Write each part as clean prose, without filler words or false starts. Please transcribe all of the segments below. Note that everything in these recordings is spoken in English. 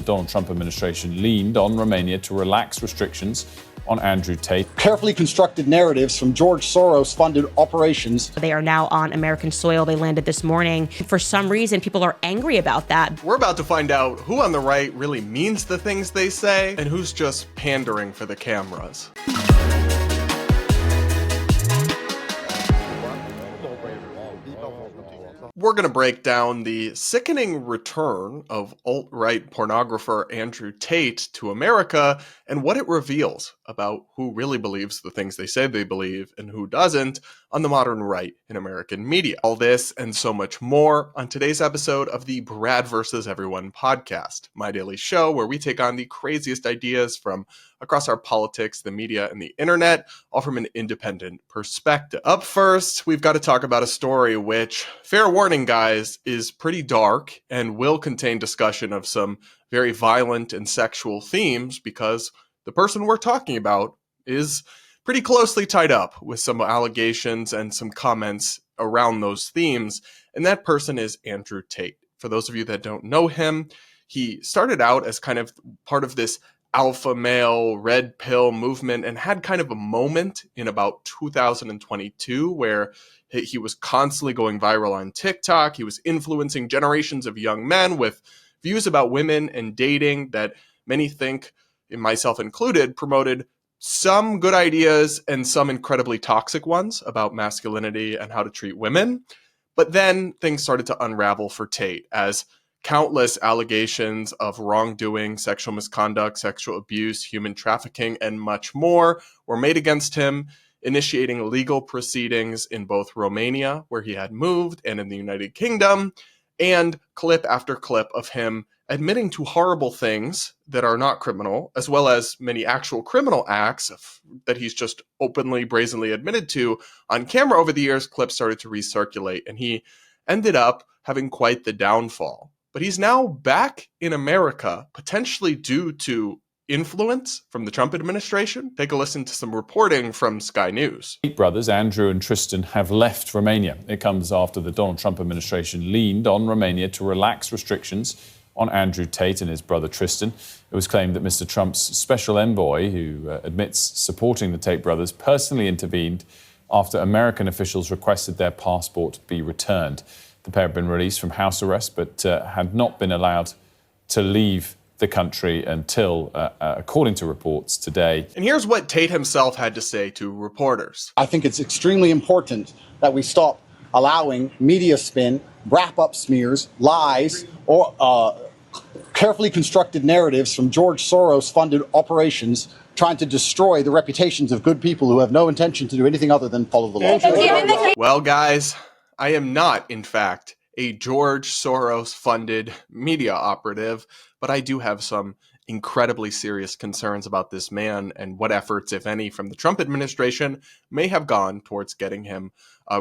the Donald Trump administration leaned on Romania to relax restrictions on Andrew Tate. Carefully constructed narratives from George Soros-funded operations. They are now on American soil. They landed this morning. For some reason, people are angry about that. We're about to find out who on the right really means the things they say and who's just pandering for the cameras. We're going to break down the sickening return of alt-right pornographer Andrew Tate to America and what it reveals about who really believes the things they say they believe and who doesn't on the modern right in American media. All this and so much more on today's episode of the Brad vs. Everyone podcast, my daily show where we take on the craziest ideas from across our politics, the media, and the internet, all from an independent perspective. Up first, we've got to talk about a story which, fair warning guys, is pretty dark and will contain discussion of some very violent and sexual themes because the person we're talking about is pretty closely tied up with some allegations and some comments around those themes, and that person is Andrew Tate. For those of you that don't know him, he started out as kind of part of this alpha male red pill movement and had kind of a moment in about 2022 where he was constantly going viral on TikTok. He was influencing generations of young men with views about women and dating that many think, myself included, promoted some good ideas and some incredibly toxic ones about masculinity and how to treat women. But then things started to unravel for Tate as countless allegations of wrongdoing, sexual misconduct, sexual abuse, human trafficking, and much more were made against him, initiating legal proceedings in both Romania, where he had moved, and in the United Kingdom, and clip after clip of him admitting to horrible things that are not criminal, as well as many actual criminal acts that he's just openly, brazenly admitted to on camera over the years. Clips started to recirculate, and he ended up having quite the downfall. But he's now back in America, potentially due to influence from the Trump administration. Take a listen to some reporting from Sky News. Tate brothers, Andrew and Tristan, have left Romania. It comes after the Donald Trump administration leaned on Romania to relax restrictions on Andrew Tate and his brother Tristan. It was claimed that Mr. Trump's special envoy, who admits supporting the Tate brothers, personally intervened after American officials requested their passport be returned. The pair had been released from house arrest, but had not been allowed to leave the country until, according to reports today. And here's what Tate himself had to say to reporters. I think it's extremely important that we stop allowing media spin, wrap-up smears, lies, or carefully constructed narratives from George Soros-funded operations trying to destroy the reputations of good people who have no intention to do anything other than follow the law. Well, guys, I am not, in fact, a George Soros-funded media operative, but I do have some incredibly serious concerns about this man and what efforts, if any, from the Trump administration may have gone towards getting him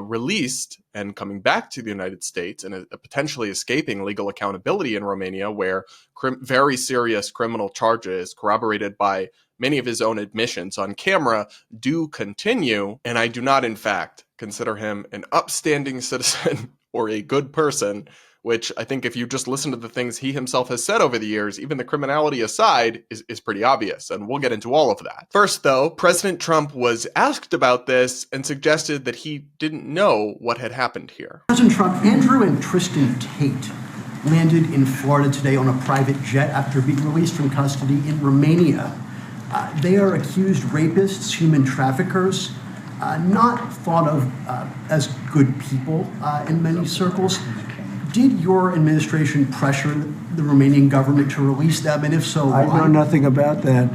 released and coming back to the United States and potentially escaping legal accountability in Romania, where very serious criminal charges corroborated by many of his own admissions on camera do continue. And I do not, in fact, consider him an upstanding citizen or a good person, which I think if you just listen to the things he himself has said over the years, even the criminality aside, is pretty obvious. And we'll get into all of that. First, though, President Trump was asked about this and suggested that he didn't know what had happened here. President Trump, Andrew and Tristan Tate landed in Florida today on a private jet after being released from custody in Romania. They are accused rapists, human traffickers, not thought of as good people in many circles. Did your administration pressure the Romanian government to release them, and if so, why? I know nothing about that.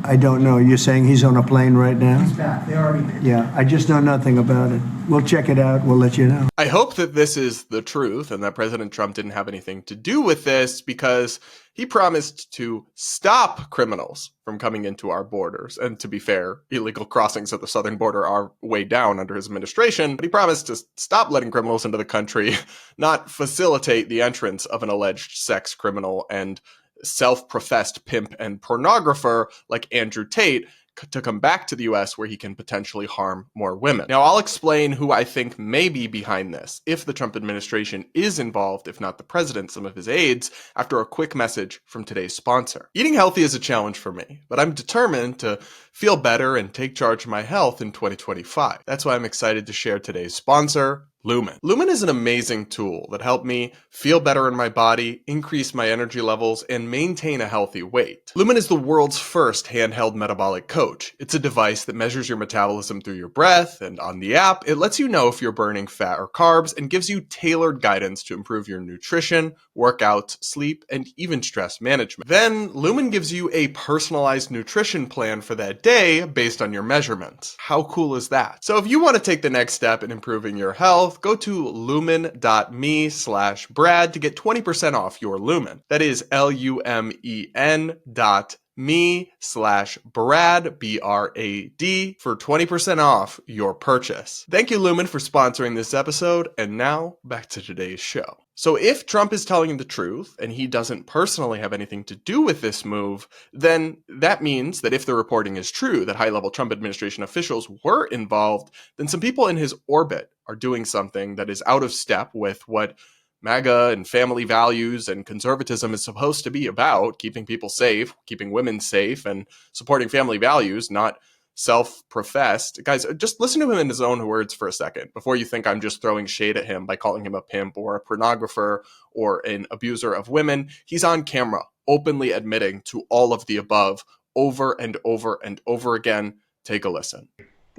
I don't know. You're saying he's on a plane right now? He's back. They already did. Yeah, I just know nothing about it. We'll check it out. We'll let you know. I hope that this is the truth and that President Trump didn't have anything to do with this, because he promised to stop criminals from coming into our borders. And to be fair, illegal crossings at the southern border are way down under his administration. But he promised to stop letting criminals into the country, not facilitate the entrance of an alleged sex criminal and self-professed pimp and pornographer like Andrew Tate to come back to the US where he can potentially harm more women. Now, I'll explain who I think may be behind this, if the Trump administration is involved, if not the president, some of his aides, after a quick message from today's sponsor. Eating healthy is a challenge for me, but I'm determined to feel better and take charge of my health in 2025. That's why I'm excited to share today's sponsor, Lumen. Lumen is an amazing tool that helped me feel better in my body, increase my energy levels, and maintain a healthy weight. Lumen is the world's first handheld metabolic coach. It's a device that measures your metabolism through your breath, and on the app, it lets you know if you're burning fat or carbs and gives you tailored guidance to improve your nutrition, workouts, sleep, and even stress management. Then, Lumen gives you a personalized nutrition plan for that day based on your measurements. How cool is that? So if you want to take the next step in improving your health, go to lumen.me/Brad to get 20% off your Lumen. That is lumen.me/Brad, B-R-A-D, for 20% off your purchase. Thank you, Lumen, for sponsoring this episode. And now back to today's show. So if Trump is telling the truth and he doesn't personally have anything to do with this move, then that means that if the reporting is true, that high-level Trump administration officials were involved, then some people in his orbit are doing something that is out of step with what MAGA and family values and conservatism is supposed to be about: keeping people safe, keeping women safe, and supporting family values, not self-professed. Guys, just listen to him in his own words for a second before you think I'm just throwing shade at him by calling him a pimp or a pornographer or an abuser of women. He's on camera, openly admitting to all of the above over and over and over again. Take a listen.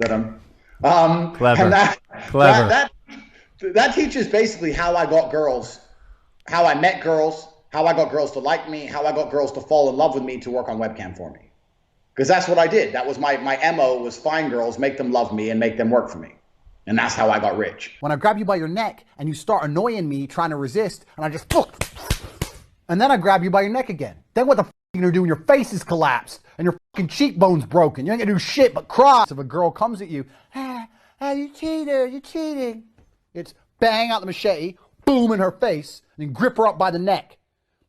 Clever. Clever. That teaches basically how I got girls, how I met girls, how I got girls to like me, how I got girls to fall in love with me to work on webcam for me. Because that's what I did. That was my MO, was find girls, make them love me, and make them work for me. And that's how I got rich. When I grab you by your neck and you start annoying me, trying to resist, and I just, and then I grab you by your neck again. Then what the f*** are you gonna do when your face is collapsed and your fucking cheekbone's broken? You ain't gonna do shit but cry. If a girl comes at you, you cheater, you're cheating. It's bang out the machete, boom in her face, and then grip her up by the neck.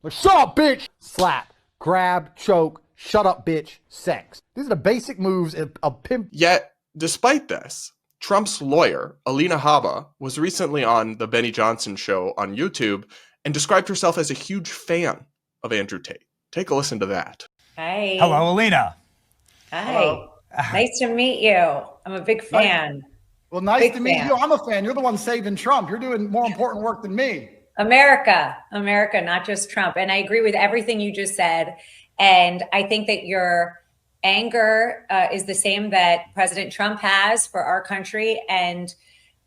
Like, shut up, bitch! Slap, grab, choke, shut up, bitch, sex. These are the basic moves of pimp. Yet, despite this, Trump's lawyer, Alina Habba, was recently on the Benny Johnson show on YouTube and described herself as a huge fan of Andrew Tate. Take a listen to that. Hi. Hello, Alina. Hi. Hello. Nice to meet you. I'm a big fan. Well, nice Big to meet fan. you. I'm a fan. You're the one saving Trump. You're doing more important work than me. America, not just Trump. And I agree with everything you just said. And I think that your anger is the same that President Trump has for our country. And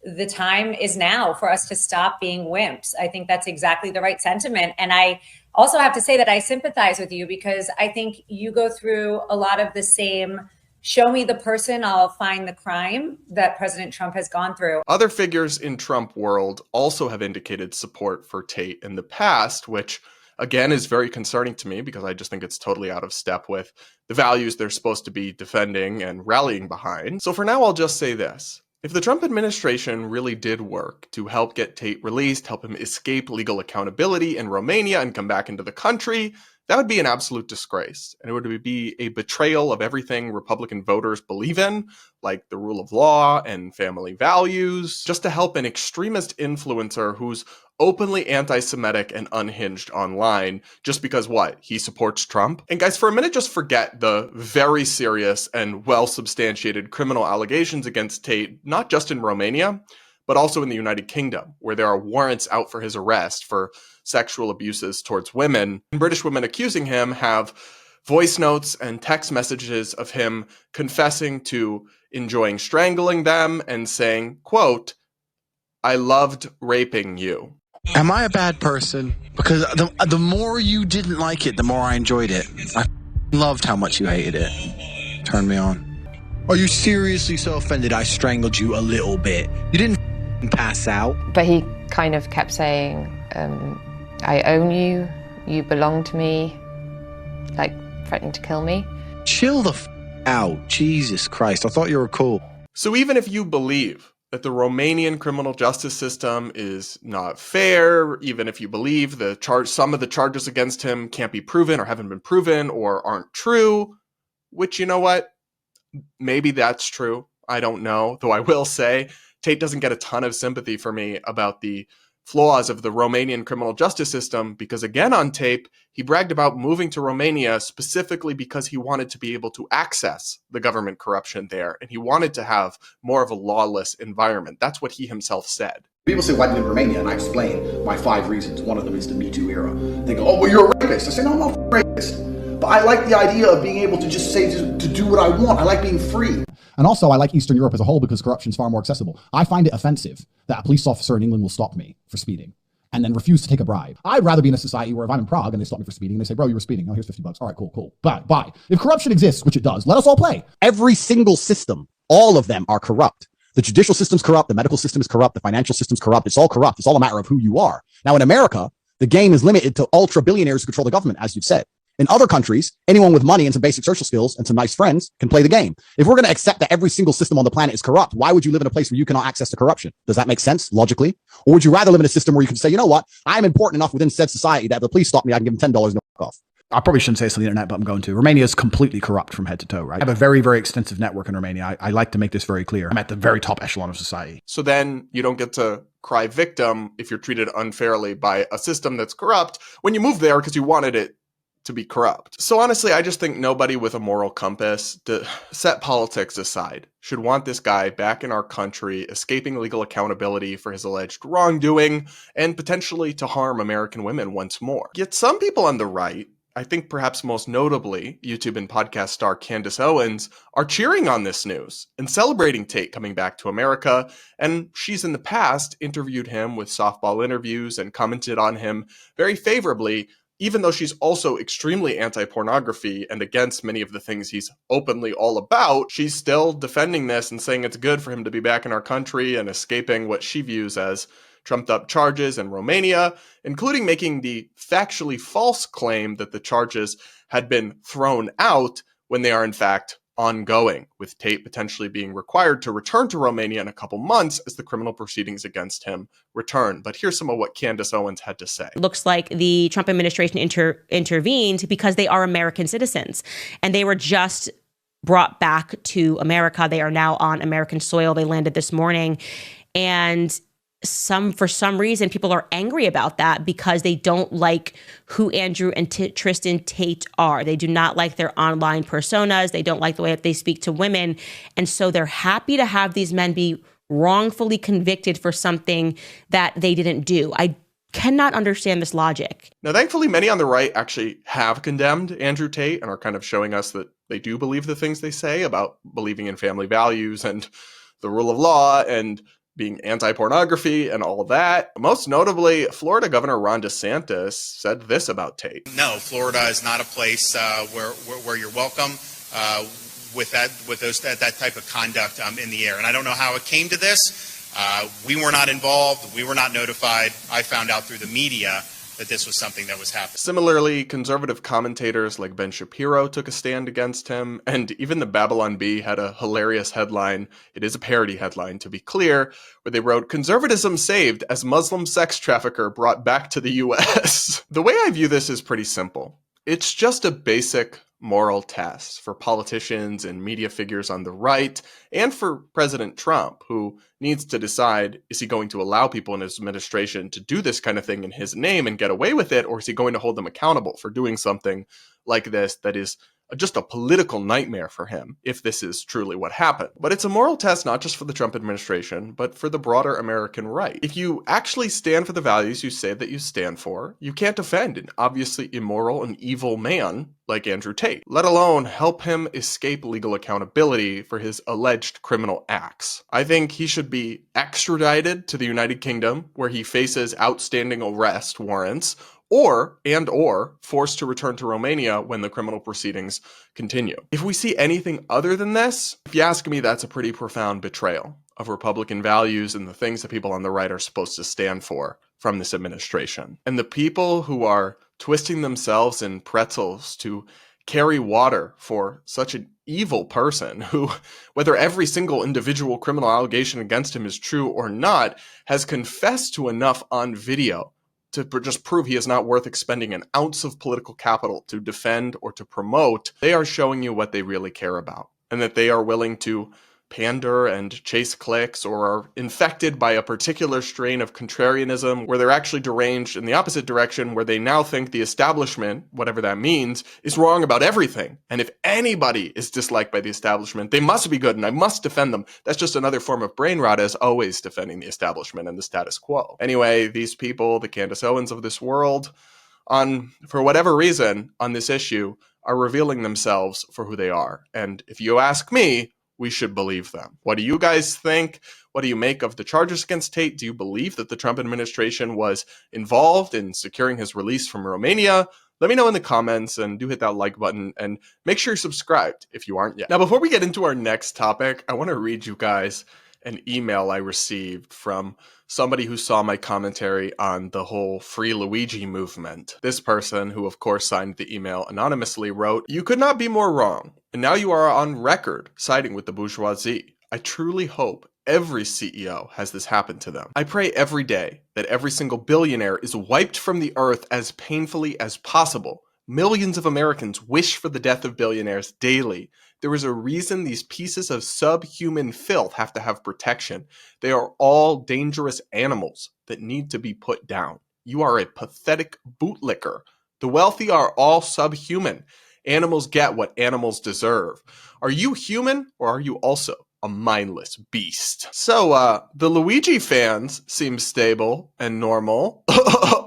the time is now for us to stop being wimps. I think that's exactly the right sentiment. And I also have to say that I sympathize with you, because I think you go through a lot of the same show me the person, I'll find the crime that President Trump has gone through. Other figures in Trump world also have indicated support for Tate in the past, which again is very concerning to me because I just think it's totally out of step with the values they're supposed to be defending and rallying behind. So for now, I'll just say this. If the Trump administration really did work to help get Tate released, help him escape legal accountability in Romania and come back into the country, that would be an absolute disgrace. And it would be a betrayal of everything Republican voters believe in, like the rule of law and family values, just to help an extremist influencer who's openly anti-Semitic and unhinged online just because what? He supports Trump? And guys, for a minute, just forget the very serious and well-substantiated criminal allegations against Tate, not just in Romania, but also in the United Kingdom, where there are warrants out for his arrest for sexual abuses towards women. And British women accusing him have voice notes and text messages of him confessing to enjoying strangling them and saying, quote, "I loved raping you." Am I a bad person? Because the more you didn't like it, the more I enjoyed it. I loved how much you hated it. Turned me on. Are you seriously so offended I strangled you a little bit? You didn't pass out. But he kind of kept saying, I own you, you belong to me, like threatening to kill me. Chill the out. Jesus Christ, I thought you were cool. So even if you believe that the Romanian criminal justice system is not fair, even if you believe some of the charges against him can't be proven or haven't been proven or aren't true, which, you know what? Maybe that's true. I don't know. Though I will say, Tate doesn't get a ton of sympathy for me about the flaws of the Romanian criminal justice system because, again, on tape, he bragged about moving to Romania specifically because he wanted to be able to access the government corruption there, and he wanted to have more of a lawless environment. That's what he himself said. People say, why do you live in Romania? And I explain my 5 reasons. One of them is the Me Too era. They go, oh, well, you're a rapist. I say, no, I'm not a rapist. But I like the idea of being able to just say, to do what I want. I like being free. And also, I like Eastern Europe as a whole because corruption is far more accessible. I find it offensive that a police officer in England will stop me for speeding and then refuse to take a bribe. I'd rather be in a society where if I'm in Prague and they stop me for speeding and they say, bro, you were speeding. Oh, here's $50. All right, cool. Bye. If corruption exists, which it does, let us all play. Every single system, all of them are corrupt. The judicial system's corrupt. The medical system is corrupt. The financial system's corrupt. It's all corrupt. It's all a matter of who you are. Now, in America, the game is limited to ultra billionaires who control the government, as you've said. In other countries, anyone with money and some basic social skills and some nice friends can play the game. If we're going to accept that every single system on the planet is corrupt, why would you live in a place where you cannot access to corruption? Does that make sense logically? Or would you rather live in a system where you can say, you know what, I'm important enough within said society that if the police stop me, I can give them $10 and walk off? I probably shouldn't say this on the internet, but I'm going to. Romania is completely corrupt from head to toe, right? I have a very, very extensive network in Romania. I like to make this very clear. I'm at the very top echelon of society. So then you don't get to cry victim if you're treated unfairly by a system that's corrupt when you move there because you wanted it to be corrupt. So honestly, I just think nobody with a moral compass, to set politics aside, should want this guy back in our country, escaping legal accountability for his alleged wrongdoing and potentially to harm American women once more. Yet some people on the right, I think perhaps most notably YouTube and podcast star Candace Owens, are cheering on this news and celebrating Tate coming back to America. And she's in the past interviewed him with softball interviews and commented on him very favorably, even though she's also extremely anti-pornography and against many of the things he's openly all about. She's still defending this and saying it's good for him to be back in our country and escaping what she views as trumped up charges in Romania, including making the factually false claim that the charges had been thrown out when they are in fact ongoing, with Tate potentially being required to return to Romania in a couple months as the criminal proceedings against him return. But here's some of what Candace Owens had to say. It looks like the Trump administration intervened because they are American citizens and they were just brought back to America. They are now on American soil. They landed this morning. And for some reason, people are angry about that because they don't like who Andrew and Tristan Tate are. They do not like their online personas. They don't like the way that they speak to women. And so they're happy to have these men be wrongfully convicted for something that they didn't do. I cannot understand this logic. Now, thankfully, many on the right actually have condemned Andrew Tate and are kind of showing us that they do believe the things they say about believing in family values and the rule of law and being anti-pornography and all of that. Most notably, Florida Governor Ron DeSantis said this about Tate. No, Florida is not a place where you're welcome with that type of conduct in the air. And I don't know how it came to this. We were not involved. We were not notified. I found out through the media that this was something that was happening. Similarly, conservative commentators like Ben Shapiro took a stand against him, and even the Babylon Bee had a hilarious headline. It is a parody headline, to be clear, where they wrote, "Conservatism saved as Muslim sex trafficker brought back to the U.S." The way I view this is pretty simple. It's just a basic moral test for politicians and media figures on the right, and for President Trump, who needs to decide, is he going to allow people in his administration to do this kind of thing in his name and get away with it, or is he going to hold them accountable for doing something like this that is just a political nightmare for him, if this is truly what happened. But it's a moral test not just for the Trump administration, but for the broader American right. If you actually stand for the values you say that you stand for, you can't defend an obviously immoral and evil man like Andrew Tate, let alone help him escape legal accountability for his alleged criminal acts. I think he should be extradited to the United Kingdom, where he faces outstanding arrest warrants, or forced to return to Romania when the criminal proceedings continue. If we see anything other than this, if you ask me, that's a pretty profound betrayal of Republican values and the things that people on the right are supposed to stand for from this administration. And the people who are twisting themselves in pretzels to carry water for such an evil person who, whether every single individual criminal allegation against him is true or not, has confessed to enough on video to just prove he is not worth expending an ounce of political capital to defend or to promote. They are showing you what they really care about, and that they are willing to pander and chase clicks, or are infected by a particular strain of contrarianism where they're actually deranged in the opposite direction, where they now think the establishment, whatever that means, is wrong about everything. And if anybody is disliked by the establishment, they must be good and I must defend them. That's just another form of brain rot, as always defending the establishment and the status quo. Anyway, these people, the Candace Owens of this world, for whatever reason, on this issue, are revealing themselves for who they are. And if you ask me, we should believe them. What do you guys think? What do you make of the charges against Tate? Do you believe that the Trump administration was involved in securing his release from Romania? Let me know in the comments, and do hit that like button, and make sure you're subscribed if you aren't yet. Now, before we get into our next topic, I want to read you guys an email I received from somebody who saw my commentary on the whole Free Luigi movement. This person, who of course signed the email anonymously, wrote, "You could not be more wrong, and now you are on record siding with the bourgeoisie. I truly hope every CEO has this happen to them. I pray every day that every single billionaire is wiped from the earth as painfully as possible. Millions of Americans wish for the death of billionaires daily. There is a reason these pieces of subhuman filth have to have protection. They are all dangerous animals that need to be put down. You are a pathetic bootlicker. The wealthy are all subhuman. Animals get what animals deserve. Are you human, or are you also a mindless beast?" So, the Luigi fans seem stable and normal.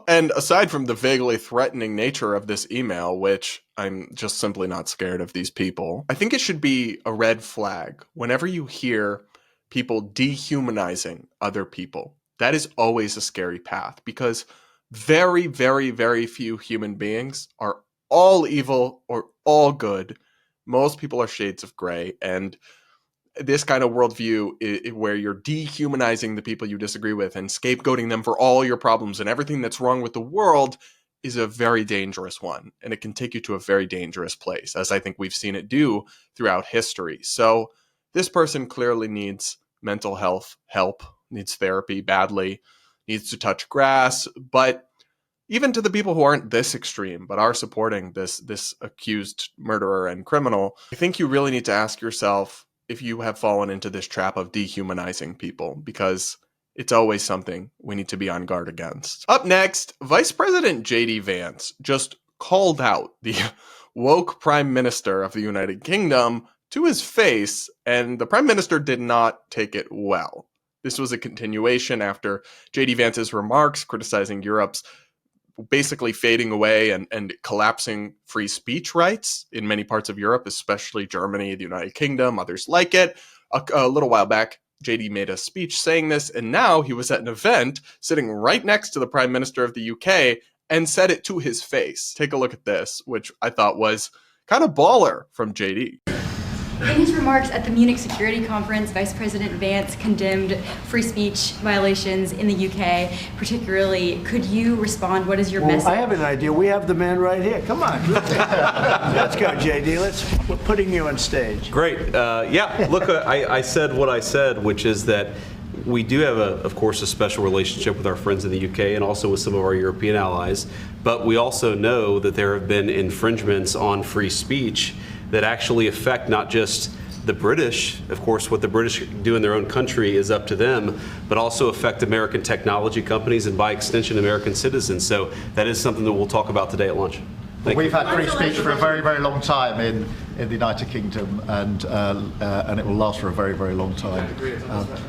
And aside from the vaguely threatening nature of this email, which I'm just simply not scared of these people, I think it should be a red flag whenever you hear people dehumanizing other people. That is always a scary path, because very, very, very few human beings are all evil or all good. Most people are shades of gray, and this kind of worldview where you're dehumanizing the people you disagree with and scapegoating them for all your problems and everything that's wrong with the world is a very dangerous one. And it can take you to a very dangerous place, as I think we've seen it do throughout history. So this person clearly needs mental health help, needs therapy badly, needs to touch grass. But even to the people who aren't this extreme, but are supporting this accused murderer and criminal, I think you really need to ask yourself if you have fallen into this trap of dehumanizing people, because it's always something we need to be on guard against. Up next, Vice President J.D. Vance just called out the woke Prime Minister of the United Kingdom to his face, and the Prime Minister did not take it well. This was a continuation after J.D. Vance's remarks criticizing Europe's basically fading away and collapsing free speech rights in many parts of Europe, especially Germany, the United Kingdom, others like it. A little while back, JD made a speech saying this, and now he was at an event sitting right next to the Prime Minister of the UK and said it to his face. Take a look at this, which I thought was kind of baller from JD. In his remarks at the Munich Security Conference, Vice President Vance condemned free speech violations in the UK, particularly. Could you respond? What is your message? I have an idea. We have the man right here. Come on. Let's go, JD. We're putting you on stage. Great. Yeah, look, I said what I said, which is that we do have, of course, a special relationship with our friends in the UK and also with some of our European allies. But we also know that there have been infringements on free speech that actually affect not just the British. Of course, what the British do in their own country is up to them, but also affect American technology companies and by extension American citizens. So that is something that we'll talk about today at lunch. We've had free speech for a very, very long time in the United Kingdom, and it will last for a very, very long time.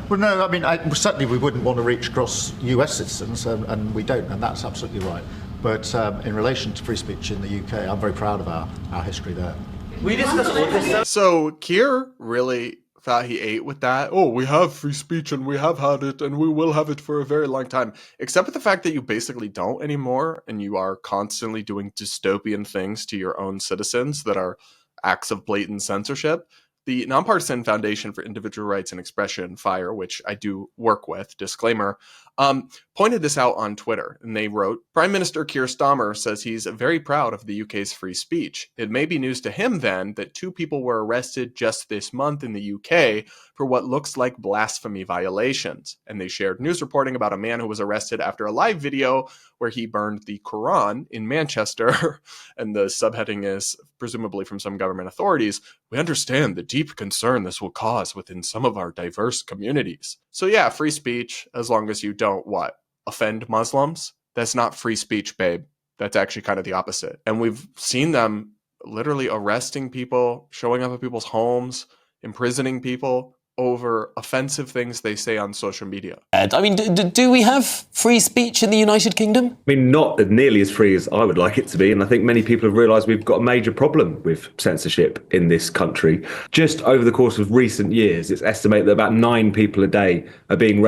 Well, no, I mean, certainly we wouldn't want to reach across US citizens, and we don't, and that's absolutely right. But in relation to free speech in the UK, I'm very proud of our history there. We discussed all this stuff. So Keir really thought he ate with that. Oh, we have free speech and we have had it and we will have it for a very long time. Except for the fact that you basically don't anymore, and you are constantly doing dystopian things to your own citizens that are acts of blatant censorship. The Nonpartisan Foundation for Individual Rights and Expression, FIRE, which I do work with, disclaimer, pointed this out on Twitter, and they wrote, Prime Minister Keir Starmer says he's very proud of the UK's free speech. It may be news to him then that 2 people were arrested just this month in the UK for what looks like blasphemy violations. And they shared news reporting about a man who was arrested after a live video where he burned the Quran in Manchester. And the subheading is, presumably from some government authorities, we understand the deep concern this will cause within some of our diverse communities. So yeah, free speech, as long as you don't, what, offend Muslims? That's not free speech, babe. That's actually kind of the opposite. And we've seen them literally arresting people, showing up at people's homes, imprisoning people over offensive things they say on social media. I mean, do we have free speech in the United Kingdom? I mean, not nearly as free as I would like it to be, and I think many people have realised we've got a major problem with censorship in this country. Just over the course of recent years, it's estimated that about 9 people a day are being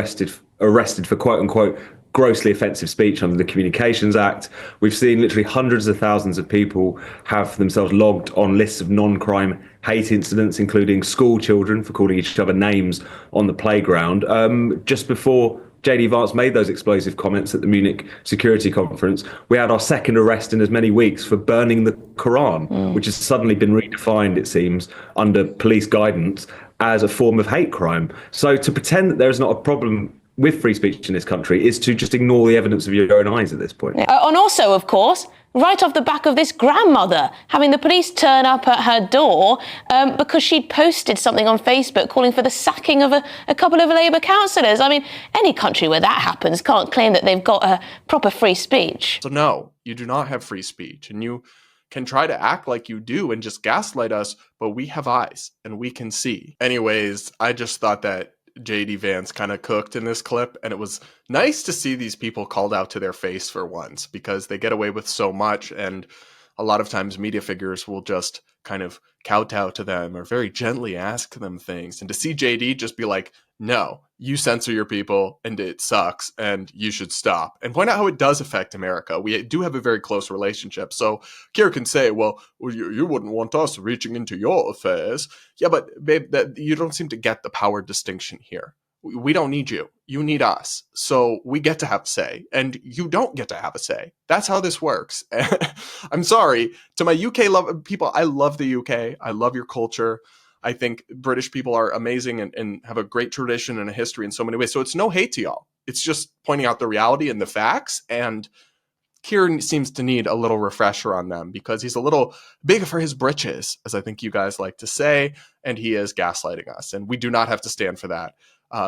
arrested for quote-unquote grossly offensive speech under the Communications Act. We've seen literally hundreds of thousands of people have themselves logged on lists of non-crime hate incidents, including school children for calling each other names on the playground. Just before JD Vance made those explosive comments at the Munich Security Conference, we had our second arrest in as many weeks for burning the Quran, which has suddenly been redefined, it seems, under police guidance as a form of hate crime. So to pretend that there is not a problem with free speech in this country is to just ignore the evidence of your own eyes at this point. And also, of course, right off the back of this grandmother having the police turn up at her door because she'd posted something on Facebook calling for the sacking of a couple of Labour councillors. I mean, any country where that happens can't claim that they've got a proper free speech. So no, you do not have free speech, and you can try to act like you do and just gaslight us, but we have eyes and we can see. Anyways, I just thought that JD Vance kind of cooked in this clip, and it was nice to see these people called out to their face for once, because they get away with so much, and a lot of times media figures will just kind of kowtow to them or very gently ask them things. And to see JD just be like, no, you censor your people and it sucks and you should stop, and point out how it does affect America. We do have a very close relationship. So Keir can say, well you wouldn't want us reaching into your affairs. Yeah, but babe, that you don't seem to get the power distinction here. We don't need you. You need us. So we get to have a say, and you don't get to have a say. That's how this works. I'm sorry to my UK people. I love the UK. I love your culture. I think British people are amazing and have a great tradition and a history in so many ways. So it's no hate to y'all. It's just pointing out the reality and the facts. And Keir seems to need a little refresher on them because he's a little big for his britches, as I think you guys like to say, and he is gaslighting us. And we do not have to stand for that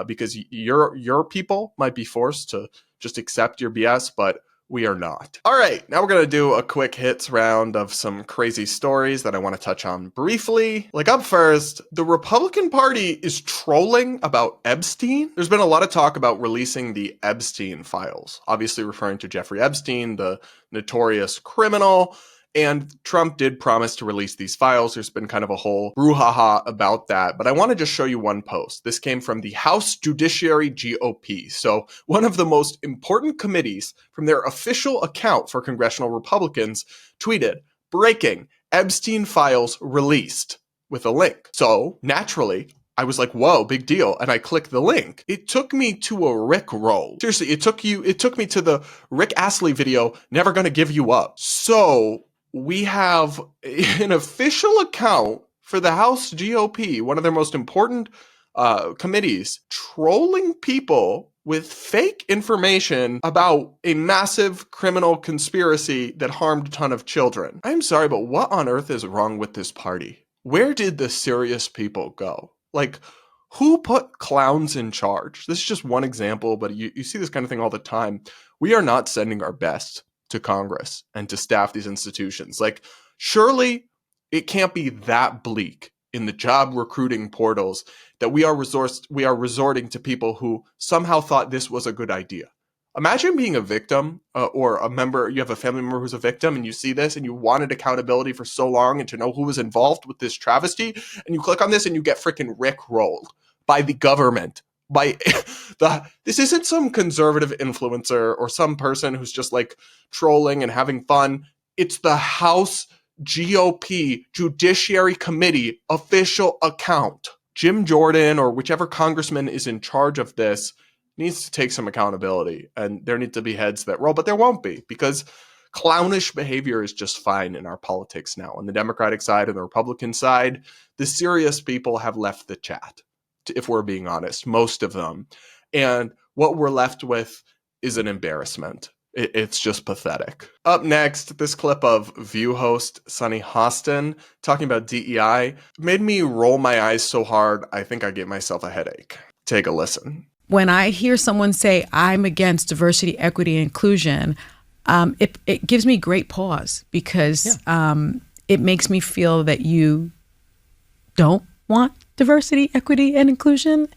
because your people might be forced to just accept your BS, but we are not. All right, now we're going to do a quick hits round of some crazy stories that I want to touch on briefly. Like up first, the Republican Party is trolling about Epstein. There's been a lot of talk about releasing the Epstein files, obviously referring to Jeffrey Epstein, the notorious criminal. And Trump did promise to release these files. There's been kind of a whole brouhaha about that. But I want to just show you one post. This came from the House Judiciary GOP. So one of the most important committees from their official account for congressional Republicans tweeted, breaking, Epstein files released, with a link. So naturally, I was like, whoa, big deal. And I clicked the link. It took me to a Rick roll. Seriously, it took me to the Rick Astley video, Never Gonna Give You Up. So we have an official account for the House GOP, one of their most important committees, trolling people with fake information about a massive criminal conspiracy that harmed a ton of children. I'm sorry, but what on earth is wrong with this party? Where did the serious people go? Like, who put clowns in charge? This is just one example, but you see this kind of thing all the time. We are not sending our best to Congress and to staff these institutions. Like, surely it can't be that bleak in the job recruiting portals that we are resorting to people who somehow thought this was a good idea. Imagine being a victim or a member, you have a family member who's a victim and you see this and you wanted accountability for so long and to know who was involved with this travesty, and you click on this and you get freaking Rick rolled by the government. This isn't some conservative influencer or some person who's just like trolling and having fun. It's the House GOP Judiciary Committee official account. Jim Jordan or whichever congressman is in charge of this needs to take some accountability, and there need to be heads that roll, but there won't be, because clownish behavior is just fine in our politics now. On the Democratic side and the Republican side, the serious people have left the chat, if we're being honest, most of them. And what we're left with is an embarrassment. It's just pathetic. Up next, this clip of View host Sunny Hostin talking about DEI made me roll my eyes so hard I think I gave myself a headache. Take a listen. When I hear someone say, I'm against diversity, equity, and inclusion, it gives me great pause, because it makes me feel that you don't want diversity, equity, and inclusion.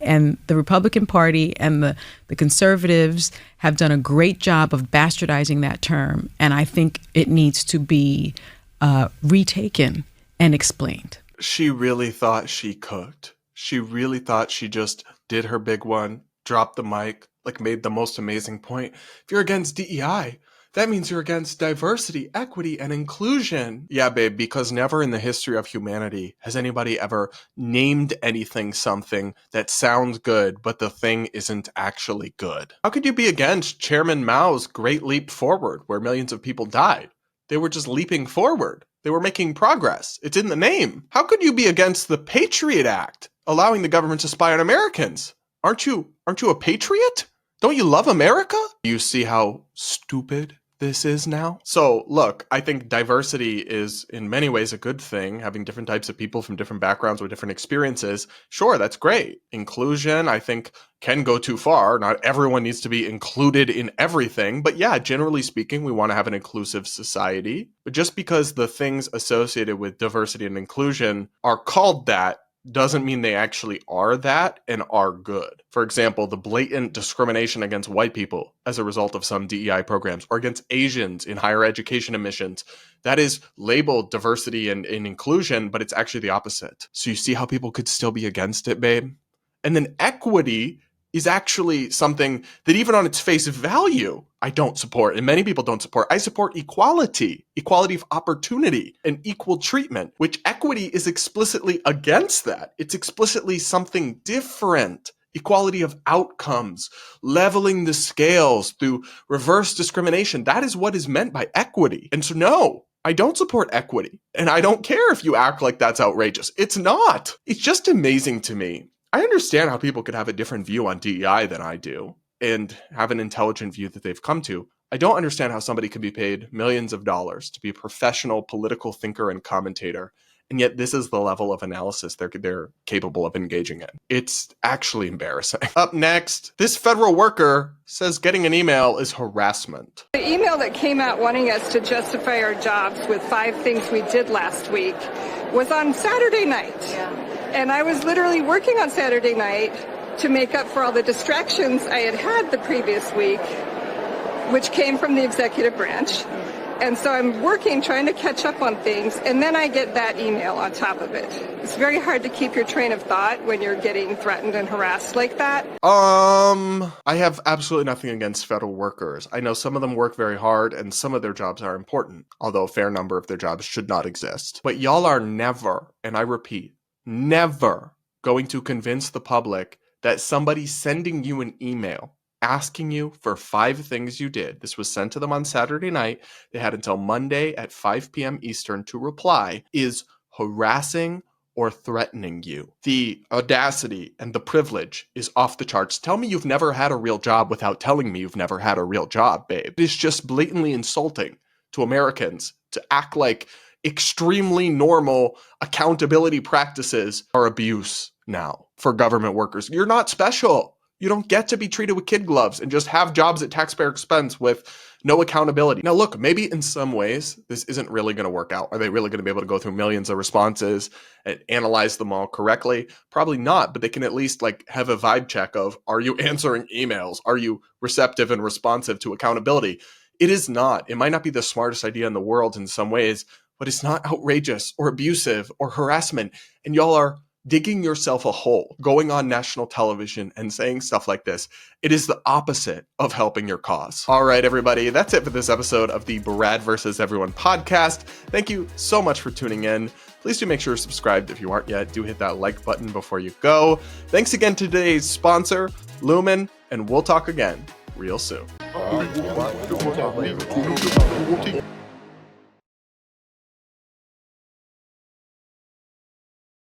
And the Republican Party and the conservatives have done a great job of bastardizing that term. And I think it needs to be retaken and explained. She really thought she cooked. She really thought she just did her big one, dropped the mic, made the most amazing point. If you're against DEI, that means you're against diversity, equity, and inclusion. Yeah, babe, because never in the history of humanity has anybody ever named anything something that sounds good, but the thing isn't actually good. How could you be against Chairman Mao's Great Leap Forward, where millions of people died? They were just leaping forward. They were making progress. It's in the name. How could you be against the Patriot Act, allowing the government to spy on Americans? Aren't you a patriot? Don't you love America? You see how stupid this is now? So look, I think diversity is in many ways a good thing. Having different types of people from different backgrounds with different experiences, sure, that's great. Inclusion, I think, can go too far. Not everyone needs to be included in everything. But yeah, generally speaking, we want to have an inclusive society. But just because the things associated with diversity and inclusion are called that doesn't mean they actually are that and are good. For example, the blatant discrimination against white people as a result of some DEI programs, or against Asians in higher education admissions, that is labeled diversity and inclusion, but it's actually the opposite. So you see how people could still be against it, babe? And then equity is actually something that even on its face value, I don't support, and many people don't support. I support equality of opportunity, and equal treatment, which equity is explicitly against that. It's explicitly something different. Equality of outcomes, leveling the scales through reverse discrimination. That is what is meant by equity. And so no, I don't support equity. And I don't care if you act like that's outrageous. It's not. It's just amazing to me. I understand how people could have a different view on DEI than I do and have an intelligent view that they've come to. I don't understand how somebody can be paid millions of dollars to be a professional political thinker and commentator, and yet this is the level of analysis they're capable of engaging in. It's actually embarrassing. Up next, this federal worker says getting an email is harassment. The email that came out wanting us to justify our jobs with 5 things we did last week was on Saturday night. Yeah. And I was literally working on Saturday night to make up for all the distractions I had had the previous week, which came from the executive branch. And so I'm working, trying to catch up on things, and then I get that email on top of it. It's very hard to keep your train of thought when you're getting threatened and harassed like that. I have absolutely nothing against federal workers. I know some of them work very hard, and some of their jobs are important, although a fair number of their jobs should not exist. But y'all are never, and I repeat, never going to convince the public that somebody sending you an email asking you for 5 things you did. This was sent to them on Saturday night. They had until Monday at 5 p.m. Eastern to reply, is harassing or threatening you. The audacity and the privilege is off the charts. Tell me you've never had a real job without telling me you've never had a real job, babe. It is just blatantly insulting to Americans to act like extremely normal accountability practices are abuse now for government workers. You're not special. You don't get to be treated with kid gloves and just have jobs at taxpayer expense with no accountability. Now, look, maybe in some ways this isn't really going to work out. Are they really going to be able to go through millions of responses and analyze them all correctly? Probably not, but they can at least have a vibe check of, are you answering emails? Are you receptive and responsive to accountability? It is not. It might not be the smartest idea in the world in some ways, but it's not outrageous or abusive or harassment. And y'all are digging yourself a hole, going on national television and saying stuff like this. It is the opposite of helping your cause. All right, everybody, that's it for this episode of the Brad vs. Everyone podcast. Thank you so much for tuning in. Please do make sure you're subscribed if you aren't yet. Do hit that like button before you go. Thanks again to today's sponsor, Lumen, and we'll talk again real soon.